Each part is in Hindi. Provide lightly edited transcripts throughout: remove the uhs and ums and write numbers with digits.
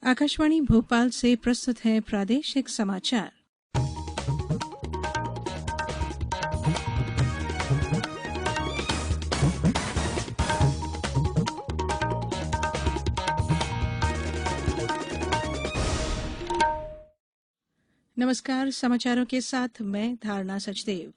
आकाशवाणी भोपाल से प्रस्तुत है प्रादेशिक समाचार। नमस्कार, समाचारों के साथ मैं धारणा सचदेव।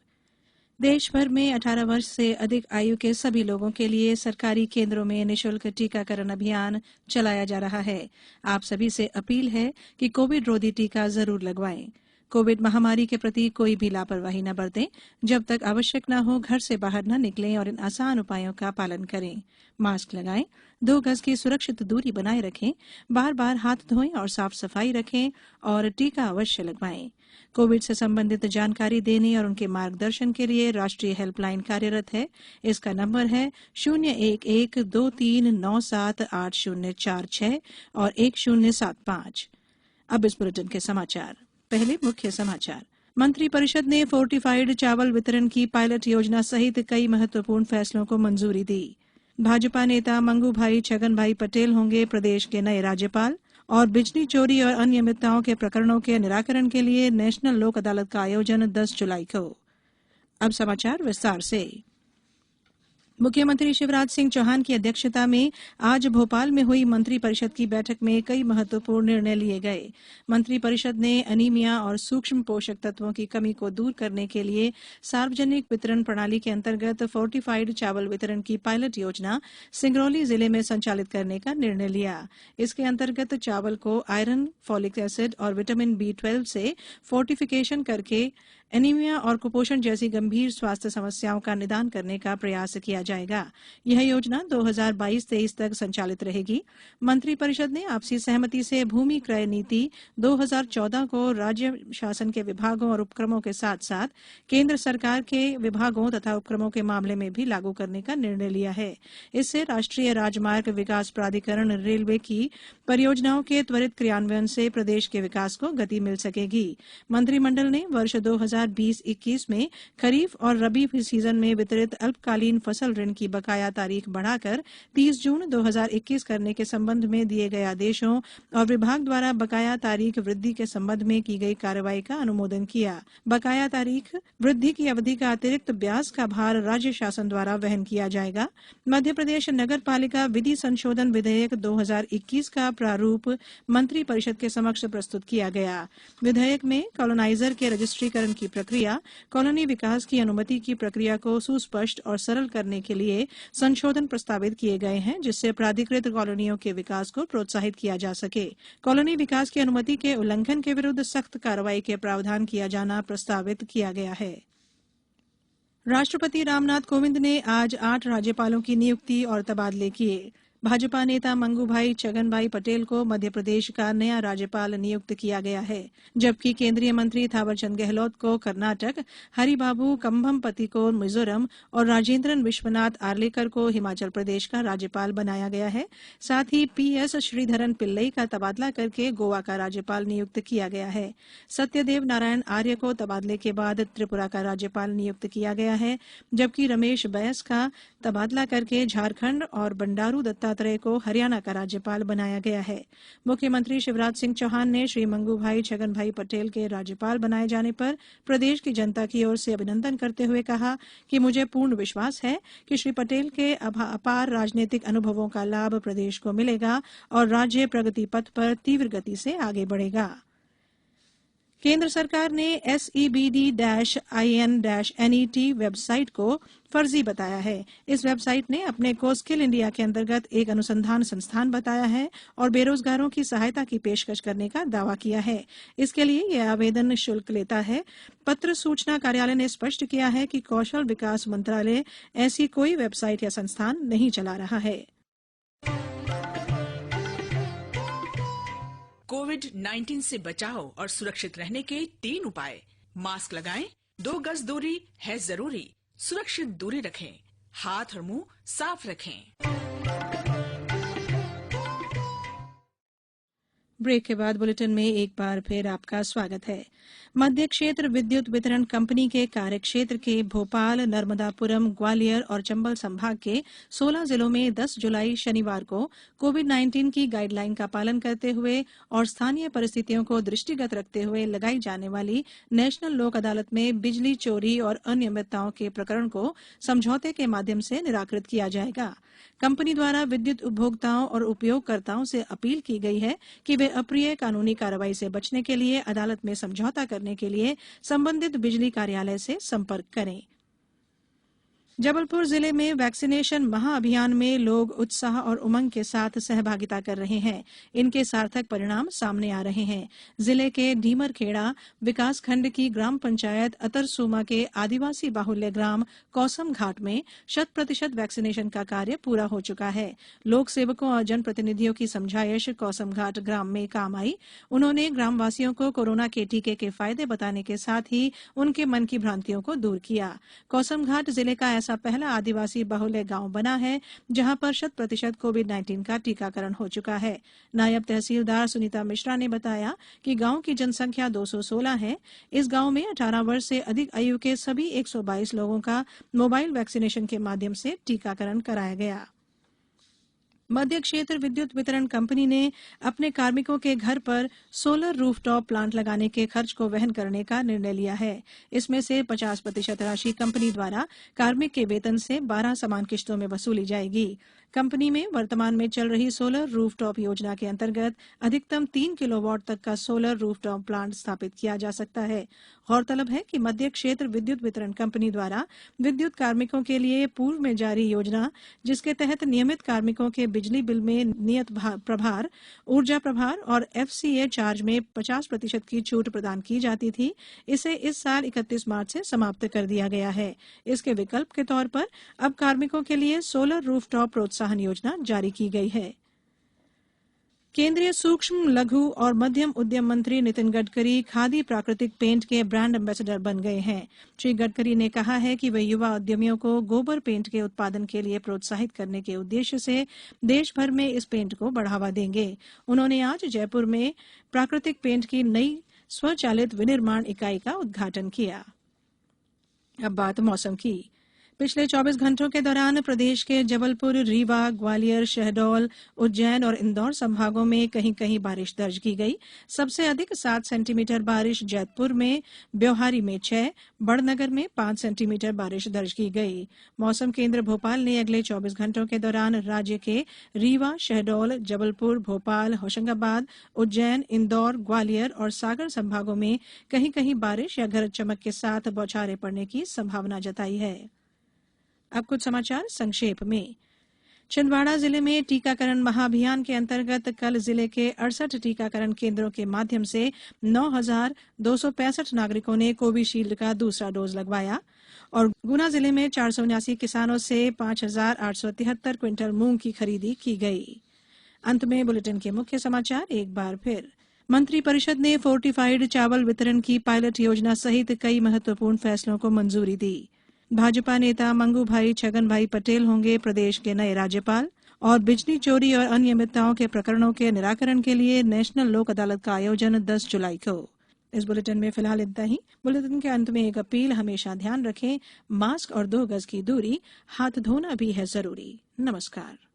देश भर में 18 वर्ष से अधिक आयु के सभी लोगों के लिए सरकारी केंद्रों में निःशुल्क टीकाकरण अभियान चलाया जा रहा है। आप सभी से अपील है कि कोविड रोधी टीका जरूर लगवाएं। कोविड महामारी के प्रति कोई भी लापरवाही न बरतें। जब तक आवश्यक न हो घर से बाहर न निकलें और इन आसान उपायों का पालन करें। मास्क लगाएं, 2 गज की सुरक्षित दूरी बनाए रखें, बार बार हाथ धोएं और साफ सफाई रखें और टीका अवश्य लगवाएं। कोविड से संबंधित जानकारी देने और उनके मार्गदर्शन के लिए राष्ट्रीय हेल्पलाइन कार्यरत है। इसका नंबर है 0112397846 और 1075। अब इस बुलेटिन के समाचार। पहले मुख्य समाचार। मंत्रिपरिषद ने फोर्टिफाइड चावल वितरण की पायलट योजना सहित कई महत्वपूर्ण फैसलों को मंजूरी दी। भाजपा नेता मंगूभाई छगनभाई पटेल होंगे प्रदेश के नए राज्यपाल और बिजली चोरी और अनियमितताओं के प्रकरणों के निराकरण के लिए नेशनल लोक अदालत का आयोजन 10 जुलाई को। अब समाचार विस्तार से। मुख्यमंत्री शिवराज सिंह चौहान की अध्यक्षता में आज भोपाल में हुई मंत्रिपरिषद की बैठक में कई महत्वपूर्ण निर्णय लिए गए। मंत्रिपरिषद ने अनीमिया और सूक्ष्म पोषक तत्वों की कमी को दूर करने के लिए सार्वजनिक वितरण प्रणाली के अंतर्गत फोर्टिफाइड चावल वितरण की पायलट योजना सिंगरौली जिले में संचालित करने का निर्णय लिया। इसके अंतर्गत चावल को आयरन, फॉलिक एसिड और विटामिन B12 से फोर्टिफिकेशन करके एनीमिया और कुपोषण जैसी गंभीर स्वास्थ्य समस्याओं का निदान करने का प्रयास किया जाएगा। यह योजना 2022-23 तक संचालित रहेगी। मंत्रिपरिषद ने आपसी सहमति से भूमि क्रय नीति 2014 को राज्य शासन के विभागों और उपक्रमों के साथ साथ केंद्र सरकार के विभागों तथा उपक्रमों के मामले में भी लागू करने का निर्णय लिया है। इससे राष्ट्रीय राजमार्ग विकास प्राधिकरण रेलवे की परियोजनाओं के त्वरित क्रियान्वयन से प्रदेश के विकास को गति मिल सकेगी। मंत्रिमंडल ने वर्ष 2020-21 में खरीफ और रबी सीजन में वितरित अल्पकालीन फसल ऋण की बकाया तारीख बढ़ाकर 30 जून 2021 करने के संबंध में दिए गए आदेशों और विभाग द्वारा बकाया तारीख वृद्धि के संबंध में की गई कार्रवाई का अनुमोदन किया। बकाया तारीख वृद्धि की अवधि का अतिरिक्त ब्याज का भार राज्य शासन द्वारा वहन किया जाएगा। मध्य प्रदेश नगर पालिका विधि संशोधन विधेयक 2021 का प्रारूप मंत्रिपरिषद के समक्ष प्रस्तुत किया गया। विधेयक में कॉलोनाइजर के रजिस्ट्रीकरण की प्रक्रिया, कॉलोनी विकास की अनुमति की प्रक्रिया को सुस्पष्ट और सरल करने के लिए संशोधन प्रस्तावित किए गए हैं, जिससे प्राधिकृत कॉलोनियों के विकास को प्रोत्साहित किया जा सके। कॉलोनी विकास की अनुमति के उल्लंघन के विरुद्ध सख्त कार्रवाई के प्रावधान किया जाना प्रस्तावित किया गया है। राष्ट्रपति रामनाथ कोविंद ने आज 8 राज्यपालों की नियुक्ति और तबादले किए। भाजपा नेता मंगूभाई छगनभाई पटेल को मध्य प्रदेश का नया राज्यपाल नियुक्त किया गया है, जबकि केंद्रीय मंत्री थावरचंद गहलोत को कर्नाटक, हरिबाबू कंभमपति को मिजोरम और राजेंद्रन विश्वनाथ आर्लेकर को हिमाचल प्रदेश का राज्यपाल बनाया गया है। साथ ही PS श्रीधरन पिल्लई का तबादला करके गोवा का राज्यपाल नियुक्त किया गया है। सत्यदेव नारायण आर्य को तबादले के बाद त्रिपुरा का राज्यपाल नियुक्त किया गया है, जबकि रमेश बैस का तबादला करके झारखंड और बंडारू दत्तात्रेय को हरियाणा का राज्यपाल बनाया गया है। मुख्यमंत्री शिवराज सिंह चौहान ने श्री मंगूभाई छगनभाई पटेल के राज्यपाल बनाए जाने पर प्रदेश की जनता की ओर से अभिनंदन करते हुए कहा कि मुझे पूर्ण विश्वास है कि श्री पटेल के अपार राजनीतिक अनुभवों का लाभ प्रदेश को मिलेगा और राज्य प्रगति पथ पर तीव्र गति से आगे बढ़ेगा। केंद्र सरकार ने SEBD-IN-NET वेबसाइट को फर्जी बताया है। इस वेबसाइट ने अपने को स्किल इंडिया के अंतर्गत एक अनुसंधान संस्थान बताया है और बेरोजगारों की सहायता की पेशकश करने का दावा किया है। इसके लिए यह आवेदन शुल्क लेता है। पत्र सूचना कार्यालय ने स्पष्ट किया है कि कौशल विकास मंत्रालय ऐसी कोई वेबसाइट या संस्थान नहीं चला रहा है। कोविड-19 से बचाव और सुरक्षित रहने के 3 उपाय। मास्क लगाएं, 2 गज दूरी है जरूरी, सुरक्षित दूरी रखें, हाथ और मुंह साफ रखें। ब्रेक के बाद बुलेटिन में एक बार फिर आपका स्वागत है। मध्य क्षेत्र विद्युत वितरण कंपनी के कार्यक्षेत्र के भोपाल, नर्मदापुरम, ग्वालियर और चंबल संभाग के 16 जिलों में 10 जुलाई शनिवार को कोविड-19 की गाइडलाइन का पालन करते हुए और स्थानीय परिस्थितियों को दृष्टिगत रखते हुए लगाई जाने वाली नेशनल लोक अदालत में बिजली चोरी और अनियमितताओं के प्रकरण को समझौते के माध्यम से निराकृत किया जाएगा। कंपनी द्वारा विद्युत उपभोक्ताओं और उपयोगकर्ताओं से अपील की गई है कि वे अप्रिय कानूनी कार्रवाई से बचने के लिए अदालत में समझौता करने के लिए संबंधित बिजली कार्यालय से संपर्क करें। जबलपुर जिले में वैक्सीनेशन महाअभियान में लोग उत्साह और उमंग के साथ सहभागिता कर रहे हैं। इनके सार्थक परिणाम सामने आ रहे हैं। जिले के ढीमरखेड़ा विकासखंड की ग्राम पंचायत अतरसुमा के आदिवासी बाहुल्य ग्राम कौसम घाट में 100% वैक्सीनेशन का कार्य पूरा हो चुका है। लोक सेवकों और जनप्रतिनिधियों की समझाइश कौसम घाट ग्राम में काम आई। उन्होंने ग्रामवासियों को कोरोना के टीके के फायदे बताने के साथ ही उनके मन की भ्रांतियों को दूर किया। कौसम घाट जिले का ऐसा पहला आदिवासी बहुल्य गांव बना है जहां पर 100% कोविड-19 का टीकाकरण हो चुका है। नायब तहसीलदार सुनीता मिश्रा ने बताया कि गांव की जनसंख्या 216 है। इस गांव में 18 वर्ष से अधिक आयु के सभी 122 लोगों का मोबाइल वैक्सीनेशन के माध्यम से टीकाकरण कराया गया। मध्य क्षेत्र विद्युत वितरण कंपनी ने अपने कार्मिकों के घर पर सोलर रूफटॉप प्लांट लगाने के खर्च को वहन करने का निर्णय लिया है। इसमें से 50% राशि कंपनी द्वारा कार्मिक के वेतन से 12 समान किश्तों में वसूली जाएगी। कंपनी में वर्तमान में चल रही सोलर रूफटॉप योजना के अंतर्गत अधिकतम 3 किलोवाट तक का सोलर रूफटॉप प्लांट स्थापित किया जा सकता है। गौरतलब है कि मध्य क्षेत्र विद्युत वितरण कंपनी द्वारा विद्युत कार्मिकों के लिए पूर्व में जारी योजना, जिसके तहत नियमित कार्मिकों के बिजली बिल में नियत प्रभार, ऊर्जा प्रभार और एफसीए चार्ज में 50% की छूट प्रदान की जाती थी, इसे इस साल 31 मार्च से समाप्त कर दिया गया है। इसके विकल्प के तौर पर अब कार्मिकों के लिए सोलर रूफटॉप प्रोत्साहन योजना जारी की गई है। केंद्रीय सूक्ष्म, लघु और मध्यम उद्यम मंत्री नितिन गडकरी खादी प्राकृतिक पेंट के ब्रांड एम्बेसडर बन गए हैं। श्री गडकरी ने कहा है कि वे युवा उद्यमियों को गोबर पेंट के उत्पादन के लिए प्रोत्साहित करने के उद्देश्य से देश भर में इस पेंट को बढ़ावा देंगे। उन्होंने आज जयपुर में प्राकृतिक पेंट की नई स्वचालित विनिर्माण इकाई का उद्घाटन किया। अब बात मौसम की। पिछले 24 घंटों के दौरान प्रदेश के जबलपुर, रीवा, ग्वालियर, शहडोल, उज्जैन और इंदौर संभागों में कहीं कहीं बारिश दर्ज की गई। सबसे अधिक 7 सेंटीमीटर बारिश जैतपुर में, ब्योहारी में 6, बड़नगर में 5 सेंटीमीटर बारिश दर्ज की गई। मौसम केंद्र भोपाल ने अगले 24 घंटों के दौरान राज्य के रीवा, शहडोल, जबलपुर, भोपाल, होशंगाबाद, उज्जैन, इंदौर, ग्वालियर और सागर संभागों में कहीं कहीं बारिश या गरज चमक के साथ बौछारें पड़ने की संभावना जताई है। अब कुछ समाचार संक्षेप में। छिंदवाड़ा जिले में टीकाकरण महाअभियान के अंतर्गत कल जिले के 68 टीकाकरण केंद्रों के माध्यम से 9,265 नागरिकों ने कोविशील्ड का दूसरा डोज लगवाया और गुना जिले में 479 किसानों से 5,873 क्विंटल मूंग की खरीदी की गई। अंत में बुलेटिन के मुख्य समाचार एक बार फिर। मंत्रिपरिषद ने फोर्टिफाइड चावल वितरण की पायलट योजना सहित कई महत्वपूर्ण फैसलों को मंजूरी दी। भाजपा नेता मंगूभाई छगनभाई पटेल होंगे प्रदेश के नए राज्यपाल और बिजली चोरी और अनियमितताओं के प्रकरणों के निराकरण के लिए नेशनल लोक अदालत का आयोजन 10 जुलाई को। इस बुलेटिन में फिलहाल इतना ही। बुलेटिन के अंत में एक अपील, हमेशा ध्यान रखें, मास्क और 2 गज की दूरी, हाथ धोना भी है जरूरी। नमस्कार।